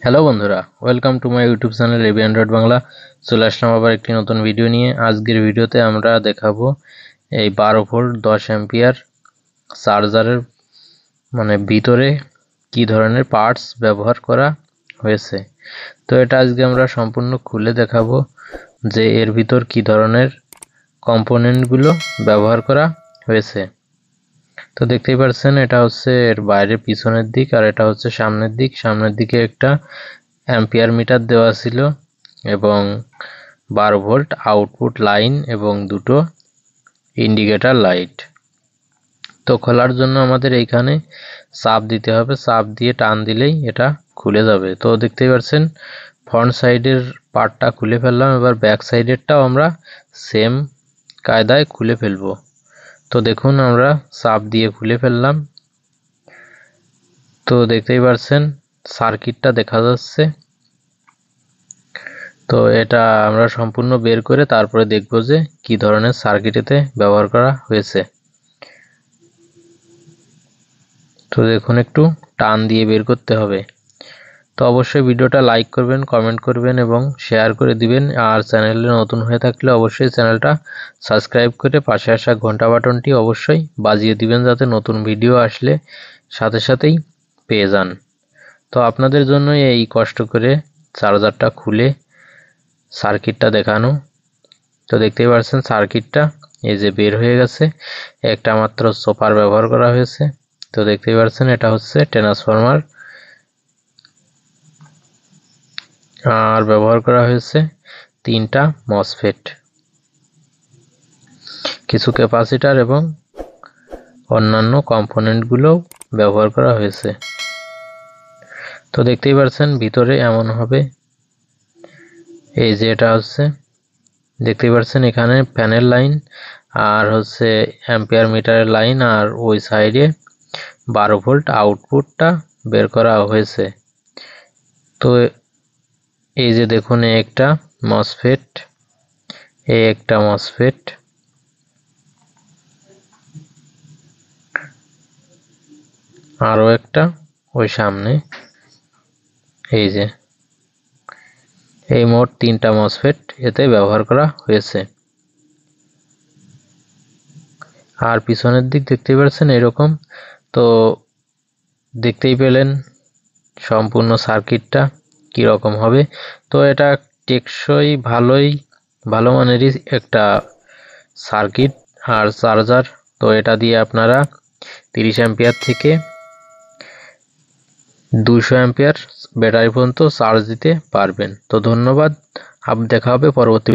Hello বন্ধুরা, welcome to my YouTube channel AB Android Bangla. চলে আসলাম আবার একটি নতুন ভিডিও নিয়ে। আজকের ভিডিওতে আমরা দেখাবো এই 12 ভোল্ট 10 অ্যাম্পিয়ার চার্জারের ভিতরে কি ধরনের পার্টস ব্যবহার করা হয়েছে। তো এটা আজকে আমরা সম্পূর্ণ খুলে দেখাবো যে এর ভিতর কি ধরনের কম্পোনেন্টগুলো ব্যবহার করা হয়েছে। তো দেখতেই পাচ্ছেন এটা হচ্ছে এর বাইরে পিছনের দিক, আর এটা হচ্ছে সামনের দিক। সামনের দিকে একটা অ্যাম্পিয়ার মিটার দেওয়া ছিল এবং 12 ভোল্ট আউটপুট লাইন এবং দুটো ইন্ডিকেটর লাইট। তো খোলার জন্য আমাদের এইখানে চাপ দিতে হবে, চাপ দিয়ে টান দিলেই এটা খুলে যাবে। তো দেখতেই পাচ্ছেন ফ্রন্ট সাইডের পার্টটা খুলে ফেললাম, এবার ব্যাক সাইডেরটাও আমরা সেম কায়দায় খুলে ফেলবো। তো দেখুন আমরা চাপ দিয়ে খুলে ফেললাম। তো দেখতেই পাচ্ছেন সার্কিটটা দেখা যাচ্ছে। তো এটা আমরা সম্পূর্ণ বের করে তারপরে দেখব যে কি ধরনের সার্কিটেতে ব্যবহার করা হয়েছে। তো দেখুন একটু টান দিয়ে বের করতে হবে। তো অবশ্যই ভিডিওটা লাইক করবেন, কমেন্ট করবেন এবং শেয়ার করে দিবেন। আর চ্যানেলে নতুন হয়ে থাকলে অবশ্যই চ্যানেলটা সাবস্ক্রাইব করে পাশে আসা ঘন্টা বাটনটি অবশ্যই বাজিয়ে দিবেন, যাতে নতুন ভিডিও আসলে সাথে সাথেই পেয়ে যান। তো আপনাদের জন্য এই কষ্ট করে চার্জারটা খুলে সার্কিটটা দেখানো। তো দেখতেই পাচ্ছেন সার্কিটটা এই যে বের হয়ে গেছে। একটা মাত্র চপার ব্যবহার করা হয়েছে। তো দেখতেই পাচ্ছেন এটা হচ্ছে ট্রান্সফরমার, আর ব্যবহার করা হয়েছে 3টা মসফেট, কিছু ক্যাপাসিটর এবং অন্যান্য কম্পোনেন্টগুলো ব্যবহার করা হয়েছে। তো দেখতেই পাচ্ছেন ভিতরে এমন হবে। এই যে এটা হচ্ছে দেখতেই পাচ্ছেন এখানে ফ্যানের লাইন আর হচ্ছে অ্যাম্পিয়ার মিটারের লাইন, আর ওই সাইডে 12 ভোল্ট আউটপুটটা বের করা হয়েছে। তো এই যে দেখুন একটা মসফেট, এই একটা মসফেট, আরও একটা ওই সামনে। এই যে এই মোট 3টা মসফেট এতে ব্যবহার করা হয়েছে। আর পিছনের দিক দেখতেই পাচ্ছেন এরকম। তো দেখতেই পেলেন সম্পূর্ণ সার্কিটটা কি রকম হবে। তো এটা টেকসই ভালো মানেরই একটা সার্কিট আর চার্জার। তো এটা দিয়ে আপনারা 30 অ্যাম্পিয়ার থেকে 200 অ্যাম্পিয়ার ব্যাটারি পর্যন্ত চার্জ দিতে পারবেন। তো ধন্যবাদ, দেখা হবে পরবর্তী